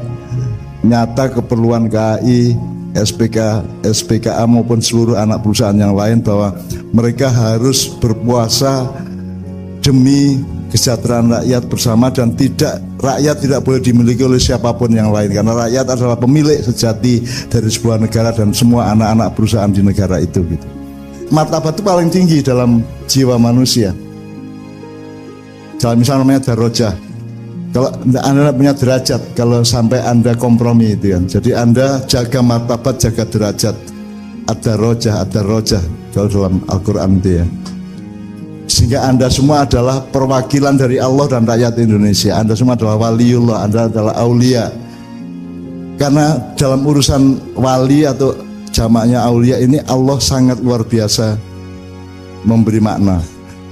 nyata keperluan KAI SPKA maupun seluruh anak perusahaan yang lain bahwa mereka harus berpuasa demi kesejahteraan rakyat bersama, dan rakyat tidak boleh dimiliki oleh siapapun yang lain, karena rakyat adalah pemilik sejati dari sebuah negara dan semua anak-anak perusahaan di negara itu gitu. Martabat itu paling tinggi dalam jiwa manusia. Misalnya namanya darajah. Kalau Anda punya derajat, kalau sampai Anda kompromi itu kan. Jadi Anda jaga martabat, jaga derajat. Ada rojah kalau dalam Al-Quran itu ya. Sehingga Anda semua adalah perwakilan dari Allah dan rakyat Indonesia. Anda semua adalah waliullah, Anda adalah aulia. Karena dalam urusan wali atau jamaknya aulia ini, Allah sangat luar biasa memberi makna.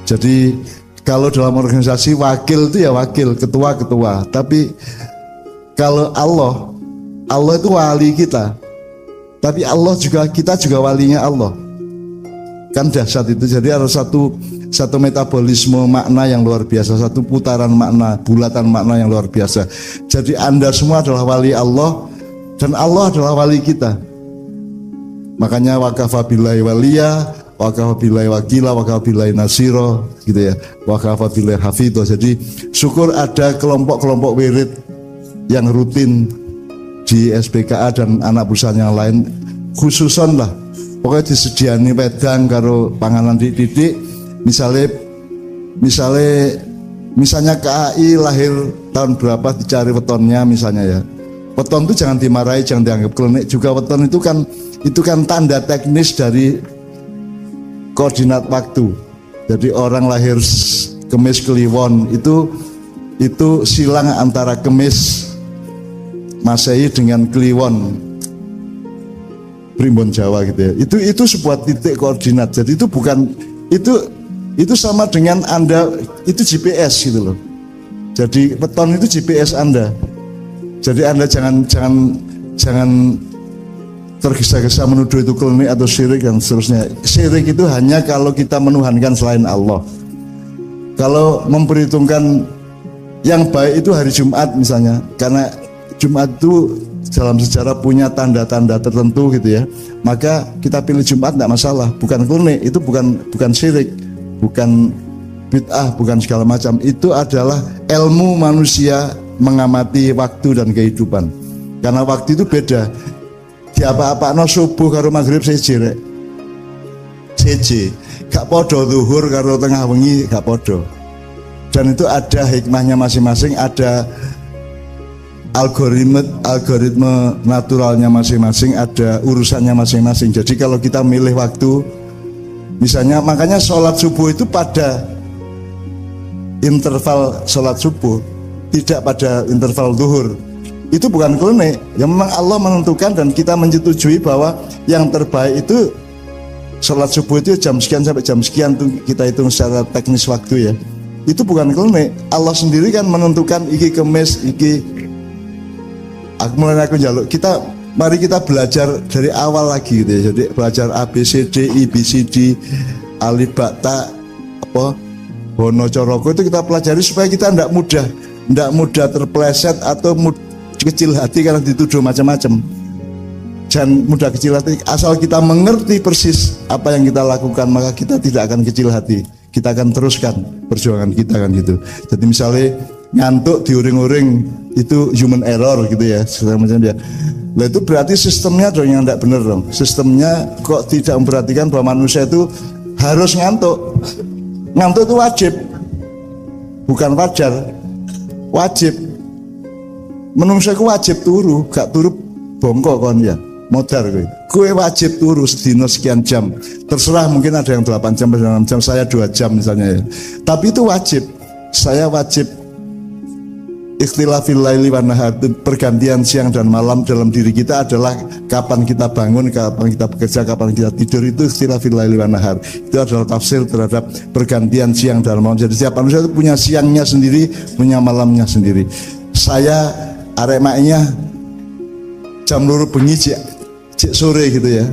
Jadi kalau dalam organisasi wakil itu ya wakil, ketua. Tapi kalau Allah itu wali kita. Tapi kita juga walinya Allah. Kan dahsyat itu. Jadi ada satu metabolisme makna yang luar biasa, satu putaran makna, bulatan makna yang luar biasa. Jadi Anda semua adalah wali Allah dan Allah adalah wali kita. Makanya wakafa billahi waliya, wakafa billahi wakila, wakafa billahi nasiro gitu ya, wakafa billahi hafidho. Jadi syukur ada kelompok-kelompok wirid yang rutin di SPKA dan anak perusahaan yang lain, khususon lah pokoknya disediani wedang karo panganan didik. Misalnya KAI lahir tahun berapa, dicari wetonnya misalnya ya. Weton itu jangan dimarahi, jangan dianggap klinik juga. Weton itu kan tanda teknis dari koordinat waktu. Jadi orang lahir Kemis Kliwon itu silang antara Kemis Masehi dengan Kliwon Primbon Jawa gitu ya. Itu sebuah titik koordinat. Jadi itu sama dengan Anda itu GPS gitu loh. Jadi weton itu GPS Anda. Jadi Anda jangan tergesa-gesa menuduh itu klinik atau syirik dan seterusnya. Syirik itu hanya kalau kita menuhankan selain Allah. Kalau memperhitungkan yang baik itu hari Jumat misalnya, karena Jumat itu dalam sejarah punya tanda-tanda tertentu gitu ya, maka kita pilih Jumat tidak masalah. Bukan klinik, itu bukan syirik, bukan bid'ah, bukan segala macam. Itu adalah ilmu manusia mengamati waktu dan kehidupan. Karena waktu itu beda. Di apa-apano subuh karo maghrib seje. Gak podo zuhur karo tengah wengi, gak podo. Dan itu ada hikmahnya masing-masing, ada algoritma naturalnya masing-masing, ada urusannya masing-masing. Jadi kalau kita milih waktu, misalnya makanya sholat subuh itu pada interval sholat subuh, tidak pada interval zuhur. Itu bukan klinik, yang memang Allah menentukan dan kita menyetujui bahwa yang terbaik itu sholat subuh itu jam sekian sampai jam sekian tuh kita hitung secara teknis waktu ya. Itu bukan klinik, Allah sendiri kan menentukan iki Kemis, iki mulai aku jaluk. Mari kita belajar dari awal lagi gitu ya. Jadi belajar ABCD, IBCD, alif ba ta apa Bono Coroko itu kita pelajari supaya kita tidak mudah terpleset atau kecil hati karena dituduh macam-macam. Jangan mudah kecil hati, asal kita mengerti persis apa yang kita lakukan, maka kita tidak akan kecil hati. Kita akan teruskan perjuangan kita kan gitu. Jadi misalnya ngantuk diuring-uring itu human error gitu ya, macam dia. Nah itu berarti sistemnya dong yang tidak benar dong. Sistemnya kok tidak memperhatikan bahwa manusia itu harus ngantuk. Ngantuk itu wajib, bukan wajar, wajib. Menungso ku wajib turu, gak turu bongkok kon ya, modar kowe wajib turu sedina sekian jam. Terserah mungkin ada yang 8 jam, 6 jam, saya 2 jam misalnya ya. Tapi itu wajib. Saya wajib ikhtilafil laili wan nahar, pergantian siang dan malam dalam diri kita adalah kapan kita bangun, kapan kita bekerja, kapan kita tidur, itu ikhtilafil laili wan nahar. Itu adalah tafsir terhadap pergantian siang dan malam. Jadi setiap manusia itu punya siangnya sendiri, punya malamnya sendiri. Saya arek maknya jam loro bengi cek sore gitu ya.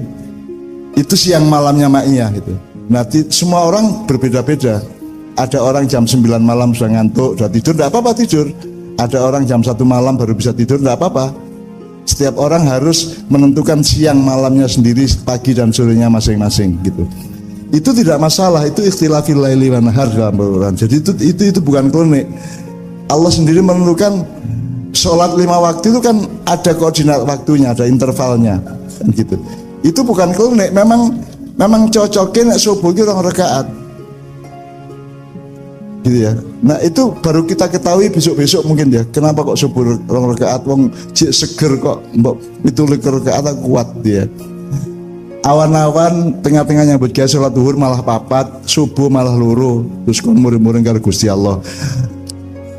Itu siang malamnya maknya gitu. Nanti semua orang berbeda-beda. Ada orang jam 9 malam sudah ngantuk, sudah tidur, tidak apa-apa tidur. Ada orang jam 1 malam baru bisa tidur, tidak apa-apa. Setiap orang harus menentukan siang malamnya sendiri, pagi dan sorenya masing-masing gitu. Itu tidak masalah, itu ikhtilafil laili wan nahar dalam Al-Quran. Jadi itu bukan klinik. Allah sendiri menentukan sholat 5 waktu itu kan ada koordinat waktunya, ada intervalnya kan gitu. Itu bukan klinik, memang cocokin subuh itu 2 rakaat. Gitu ya. Nah itu baru kita ketahui besok-besok mungkin ya. Kenapa kok subuh 2 rakaat, wong jek seger kok mbok 17 rakaat kuat dia. Awan-awan tengah-tengahnya buat dia sholat duhur malah 4, subuh malah loro, terus kon muring-muring karo Gusti Allah.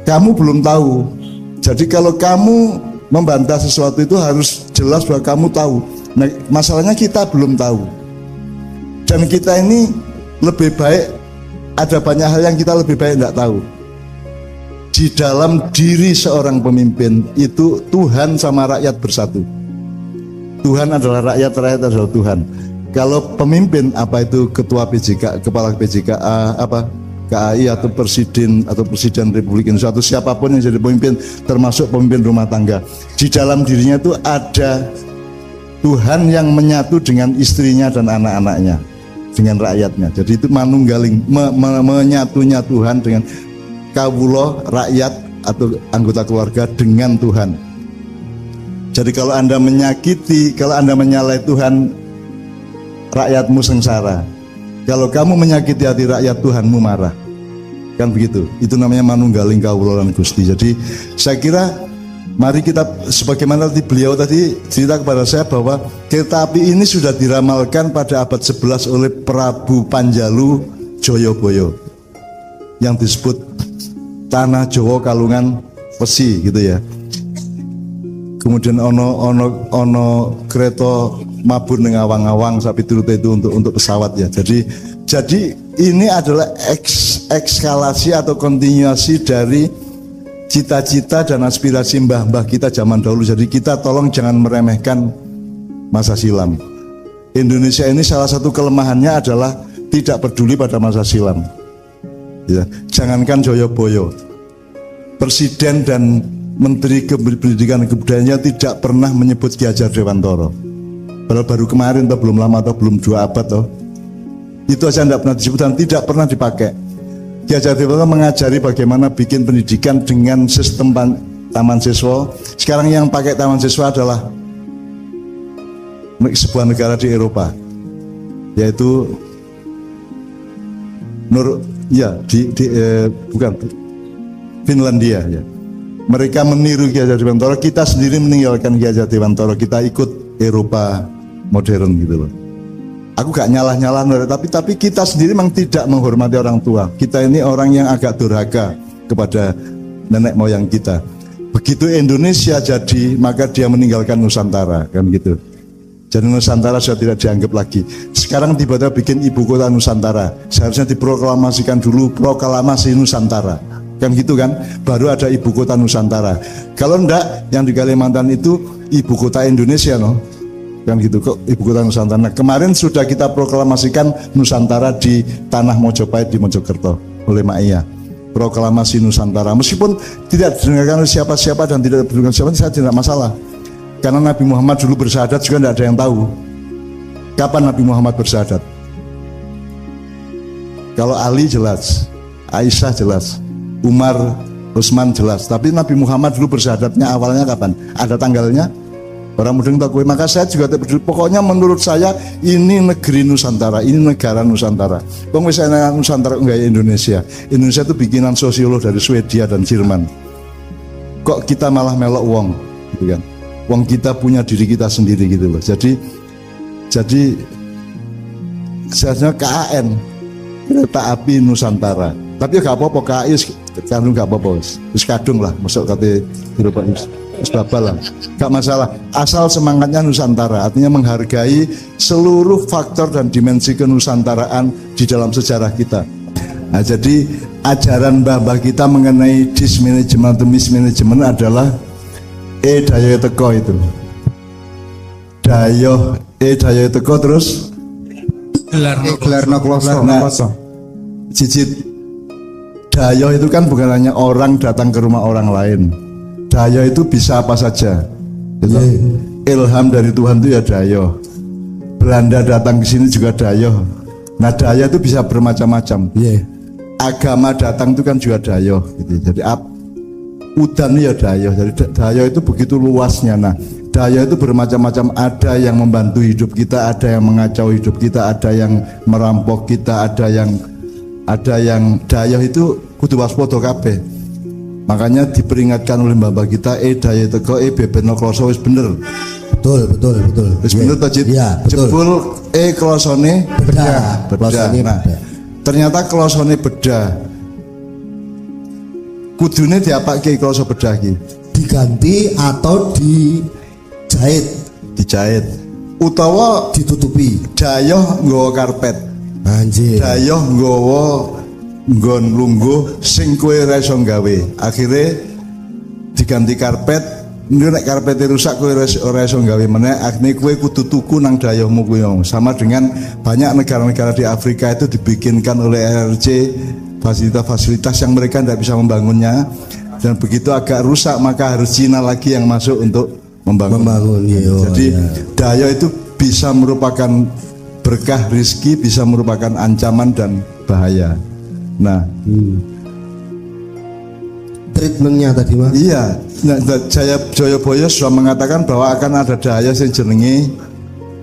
Kamu belum tahu. Jadi kalau kamu membantah sesuatu itu harus jelas bahwa kamu tahu. Nah, masalahnya kita belum tahu. Dan kita ini lebih baik, ada banyak hal yang kita lebih baik tidak tahu. Di dalam diri seorang pemimpin itu Tuhan sama rakyat bersatu. Tuhan adalah rakyat, rakyat adalah Tuhan. Kalau pemimpin, apa itu ketua PJK, kepala PJKA, apa KAI atau presiden Republik Indonesia atau siapapun yang jadi pemimpin, termasuk pemimpin rumah tangga, di dalam dirinya itu ada Tuhan yang menyatu dengan istrinya dan anak-anaknya, dengan rakyatnya. Jadi itu manunggaling, menyatunya Tuhan dengan kawula rakyat atau anggota keluarga dengan Tuhan. Jadi kalau Anda menyakiti, kalau Anda menyalahi Tuhan, rakyatmu sengsara. Kalau kamu menyakiti hati rakyat, Tuhanmu marah. Kan begitu. Itu namanya manunggaling kawula lan Gusti. Jadi saya kira mari kita, sebagaimana tadi beliau tadi cerita kepada saya bahwa kereta api ini sudah diramalkan pada abad 11 oleh Prabu Panjalu Joyoboyo yang disebut Tanah Jawa Kalungan Pesi gitu ya. Kemudian ono kereta mabur ning awang-awang sapi turut itu untuk pesawat ya. Jadi ini adalah ekskalasi atau kontinuasi dari cita-cita dan aspirasi mbah-mbah kita zaman dahulu. Jadi kita tolong jangan meremehkan masa silam. Indonesia ini salah satu kelemahannya adalah tidak peduli pada masa silam. Ya, jangankan Joyoboyo, Presiden dan Menteri Pendidikan dan Kebudayaan tidak pernah menyebut Ki Hajar Dewantara. Padahal baru kemarin atau belum lama atau belum 2 abad toh. Itu aja tidak pernah disebut dan tidak pernah dipakai. Ki Hajar Dewantara mengajari bagaimana bikin pendidikan dengan sistem taman siswa. Sekarang yang pakai taman siswa adalah sebuah negara di Eropa, yaitu bukan Finlandia ya. Mereka meniru Ki Hajar Dewantara, kita sendiri meninggalkan Ki Hajar Dewantara, kita ikut Eropa modern gitu loh. Aku gak nyalah-nyalah, tapi kita sendiri memang tidak menghormati orang tua. Kita ini orang yang agak durhaka kepada nenek moyang kita. Begitu Indonesia jadi, maka dia meninggalkan Nusantara, kan gitu. Jadi Nusantara sudah tidak dianggap lagi. Sekarang tiba-tiba bikin ibu kota Nusantara. Seharusnya diproklamasikan dulu proklamasi Nusantara. Kan gitu kan, baru ada ibu kota Nusantara. Kalau enggak, yang di Kalimantan itu ibu kota Indonesia loh. Kan gitu kok, ibu kota Nusantara. Nah, kemarin sudah kita proklamasikan Nusantara di Tanah Mojopahit di Mojokerto oleh Mak Iya. Proklamasi Nusantara, meskipun tidak didengarkan oleh siapa-siapa dan tidak didengarkan siapa, saya tidak masalah. Karena Nabi Muhammad dulu bersyahadat juga tidak ada yang tahu kapan Nabi Muhammad bersyahadat. Kalau Ali jelas, Aisyah jelas, Umar, Utsman jelas, tapi Nabi Muhammad dulu bersyahadatnya awalnya kapan? Ada tanggalnya? Orang mudeng tak kue. Maka saya juga tidak peduli. Pokoknya menurut saya ini negeri Nusantara, ini negara Nusantara. Kok misalnya Nusantara enggak Indonesia? Indonesia itu bikinan sosiolog dari Swedia dan Jerman. Kok kita malah melok wong, gitu kan? Wong kita punya diri kita sendiri gitu loh. Jadi seharusnya KAN, Kereta Api Nusantara. Tapi ya gak apa-apa, KAI kan gak apa-apa, terus kadung lah, masuk kata Eropa babal lah, gak masalah. Asal semangatnya Nusantara, artinya menghargai seluruh faktor dan dimensi kenusantaraan di dalam sejarah kita. Nah, jadi ajaran mbah-mbah kita mengenai dismanajemen atau mismanajemen adalah dayo teko itu. Dayo teko terus Gelarno kloso. Nah, cicit dayo itu kan bukan hanya orang datang ke rumah orang lain. Dayo itu bisa apa saja. Gitu. Ilham dari Tuhan itu ya dayo. Belanda datang ke sini juga dayo. Nah dayo itu bisa bermacam-macam. Agama datang itu kan juga dayo. Gitu. Jadi udan ya dayo. Jadi dayo itu begitu luasnya. Nah dayo itu bermacam-macam. Ada yang membantu hidup kita, ada yang mengacau hidup kita, ada yang merampok kita, ada yang dayo itu kudu waspada kabeh. Makanya diperingatkan oleh mbah kita, dayo teko bebeno kloso wis bener. Betul. Wis bener to Cid? Iya, betul. Jebul klosone Bedah. Nah, ternyata klosone bedah. Kudune diapake kloso bedah iki? Diganti atau dijahit Utawa ditutupi. dayoh nggawa karpet. Anjir. Dayoh nggawa nggon lungguh sing kowe ora iso gawe. Akhire diganti karpet. Nek karpetnya rusak kowe ora iso gawe meneh, akhirnya kowe kudu tuku nang dayohmu kuwi. Sama dengan banyak negara-negara di Afrika itu dibikinkan oleh RRC fasilitas-fasilitas yang mereka tidak bisa membangunnya, dan begitu agak rusak maka harus Cina lagi yang masuk untuk membangun. Jadi dayo itu bisa merupakan berkah rizki, bisa merupakan ancaman dan bahaya. Nah, treatmentnya tadi Mas. iya, nah, Joyoboyo sudah mengatakan bahwa akan ada daya yang jenenge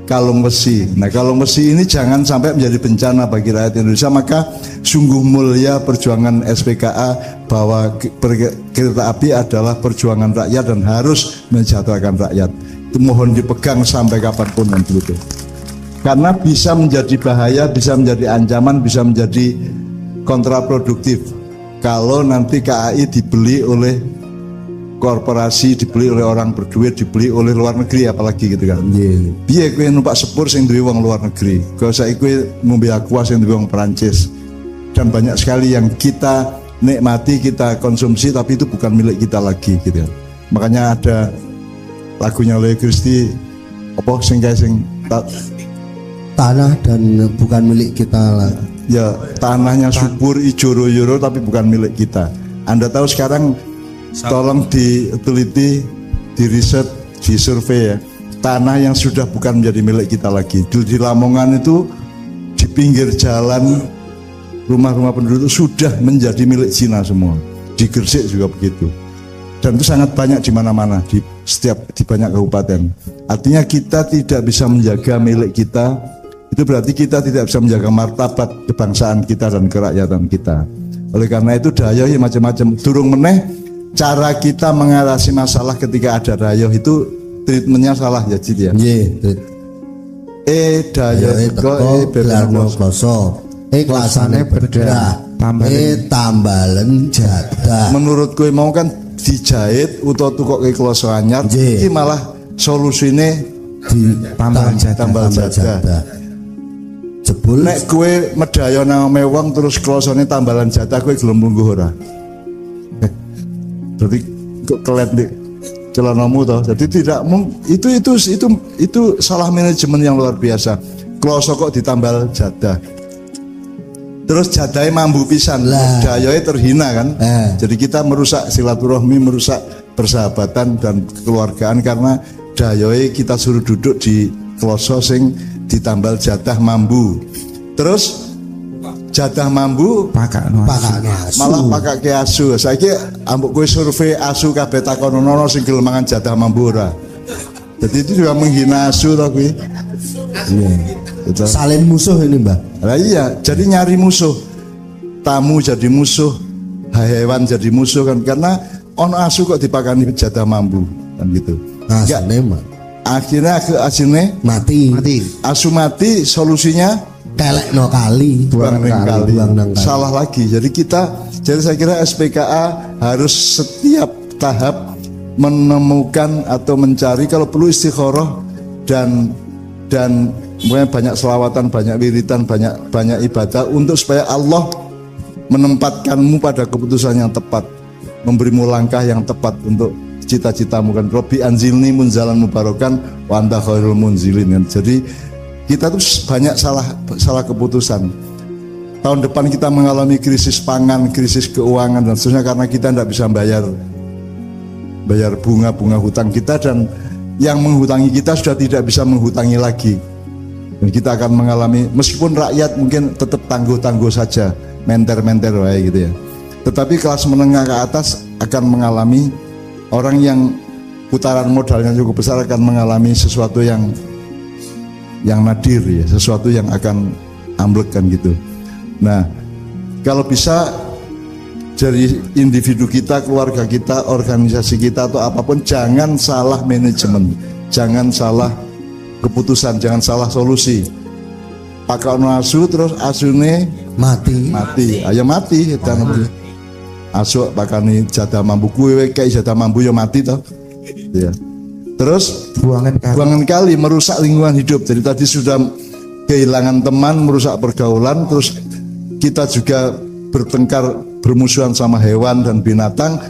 kalung besi. Nah, kalung besi ini jangan sampai menjadi bencana bagi rakyat Indonesia. Maka sungguh mulia perjuangan SPKA bahwa kereta api adalah perjuangan rakyat dan harus mensejahterakan rakyat. Itu mohon dipegang sampai kapanpun dan begitu. Karena bisa menjadi bahaya, bisa menjadi ancaman, bisa menjadi kontraproduktif kalau nanti KAI dibeli oleh korporasi, dibeli oleh orang berduit, dibeli oleh luar negeri apalagi gitu kan. Piye kowe numpak sepur sing duwe wong luar negeri, kok saiki kowe ngombe aqua sing duwe wong Perancis. Dan banyak sekali yang kita nikmati, kita konsumsi tapi itu bukan milik kita lagi gitu kan. Makanya ada lagunya Leo Christie apa sing tanah dan bukan milik kita lah. Ya, tanahnya subur, ijo royoro tapi bukan milik kita. Anda tahu sekarang, tolong diteliti, diriset, disurvei ya. Tanah yang sudah bukan menjadi milik kita lagi. Di Lamongan itu, di pinggir jalan, rumah-rumah penduduk sudah menjadi milik Cina semua. Di Gresik juga begitu. Dan itu sangat banyak di mana-mana, di banyak kabupaten. Artinya kita tidak bisa menjaga milik kita. Itu berarti kita tidak bisa menjaga martabat kebangsaan kita dan kerakyatan kita. Oleh karena itu dayoh ya macam-macam. Durung meneh cara kita mengatasi masalah ketika ada dayoh itu treatmentnya salah ya Cid ya. Dayoh teko belarno kloso. Kelasane bedah. Tambalen jadah. Menurut kowe mau kan dijahit utawa tukoke kloso anyar, iki malah solusine tambal jadah. Jebul nek kowe medaya nang wong terus klosone tambalan jatah kowe gelem lungguh ora? Berarti kok kelet di celanamu toh. Jadi tidak itu salah manajemen yang luar biasa. Kloso kok ditambal jatah. Terus jadahe mambu pisan, dayoe terhina kan? Jadi kita merusak silaturahmi, merusak persahabatan dan kekeluargaan karena dayoe kita suruh duduk di kloso sing ditambal jatah mambu. Terus jatah mambu malah pakake asu. Saiki ambek kowe survei asu kabeh takonono sing gelem mangan jatah mambu ora. Jadi itu juga menghina asu to kuwi. Iya. Salin musuh ini, Mbak. Lah iya, jadi nyari musuh. Tamu jadi musuh, hewan jadi musuh kan karena ono asu kok dipakani jatah mambu kan gitu. Akhirnya asine mati. Asu mati, solusinya kelekno kali, buang kali. Salah lagi. Jadi saya kira SPKA harus setiap tahap menemukan atau mencari, kalau perlu istikharah dan banyak selawatan, banyak wiritan, banyak ibadah untuk supaya Allah menempatkanmu pada keputusan yang tepat, memberimu langkah yang tepat untuk cita-citamu kan. Robbi anzilni munzalan mubarakan wa anta khairul munzilin kan. Jadi kita tuh banyak salah keputusan. Tahun depan kita mengalami krisis pangan, krisis keuangan dan seterusnya karena kita tidak bisa bayar bunga hutang kita, dan yang menghutangi kita sudah tidak bisa menghutangi lagi. Dan kita akan mengalami, meskipun rakyat mungkin tetap tangguh-tangguh saja, menter-menter wae gitu ya. Tetapi kelas menengah ke atas akan mengalami, orang yang putaran modalnya cukup besar akan mengalami sesuatu yang nadir ya, sesuatu yang akan amblek kan gitu. Nah, kalau bisa dari individu kita, keluarga kita, organisasi kita atau apapun, jangan salah manajemen, jangan salah keputusan, jangan salah solusi. Pakai asu terus asune Mati. ayo mati kita asu pakani jatah mampu kue kayak jatah mampu ya mati toh ya. Terus buangan kali merusak lingkungan hidup. Jadi tadi sudah kehilangan teman, merusak pergaulan, terus kita juga bertengkar, bermusuhan sama hewan dan binatang,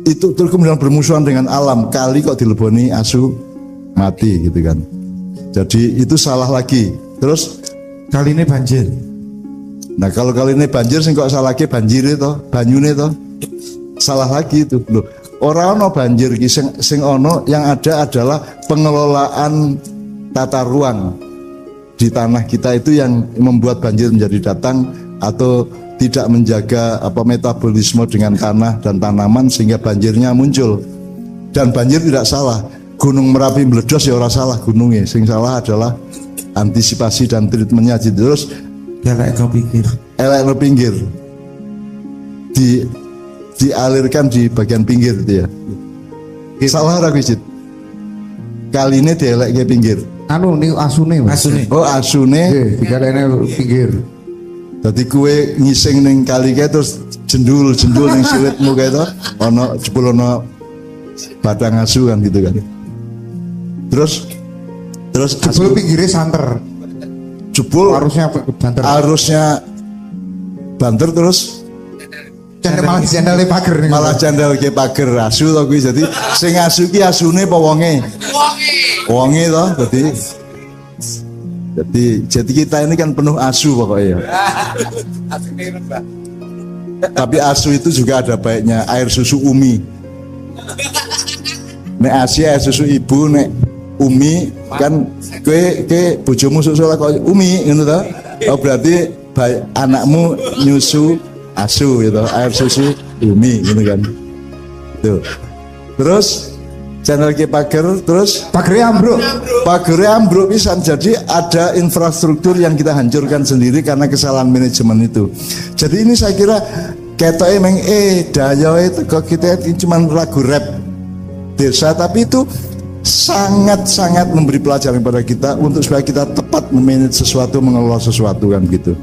itu terus kemudian bermusuhan dengan alam, kali kok dileboni asu mati gitu kan. Jadi itu salah lagi. Terus kali ini banjir. Nah kalau kali ini banjir sing kok salah lagi banjir itu, banyune itu salah lagi itu loh. Orang ono banjir ki sing ono, yang ada adalah pengelolaan tata ruang di tanah kita itu yang membuat banjir menjadi datang atau tidak menjaga metabolisme dengan tanah dan tanaman sehingga banjirnya muncul. Dan banjir tidak salah. Gunung Merapi meledos ya ora salah gunungnya, sing salah adalah antisipasi dan treatmentnya. Terus elek ke pinggir dialirkan di bagian pinggir itu ya. Salah ora Cid? Kali ini dielek ke pinggir. Anu nih asune. Oh asune. Digalene pinggir. Dadi kue ngising ning kali kae terus jendul ning silitmu kae to, ana jebul ana batang asu kan gitu kan. Terus jebul pinggirnya santer. Jebul arusnya banter terus malah cendel pager nih. Malah cendel ke pager asu to kuwi. Jadi sing asu ki asune apa wonge? Wonge to. Jadi kita ini kan penuh asu pokoknya. Tapi asu itu juga ada baiknya, air susu Umi. Nek Asia air susu ibu, nek Umi kan ke bojomu susu lah kok Umi ngono to. Oh berarti anakmu nyusu asu gitu, air susu Umi gitu kan. Tuh. Terus channel ke pager, terus pagernya ambruk pisan. Jadi ada infrastruktur yang kita hancurkan sendiri karena kesalahan manajemen itu. Jadi ini saya kira ketoke meng daya itu kok kita cuma lagu rap desa, tapi itu sangat memberi pelajaran kepada kita untuk supaya kita tepat memanage sesuatu, mengelola sesuatu kan gitu.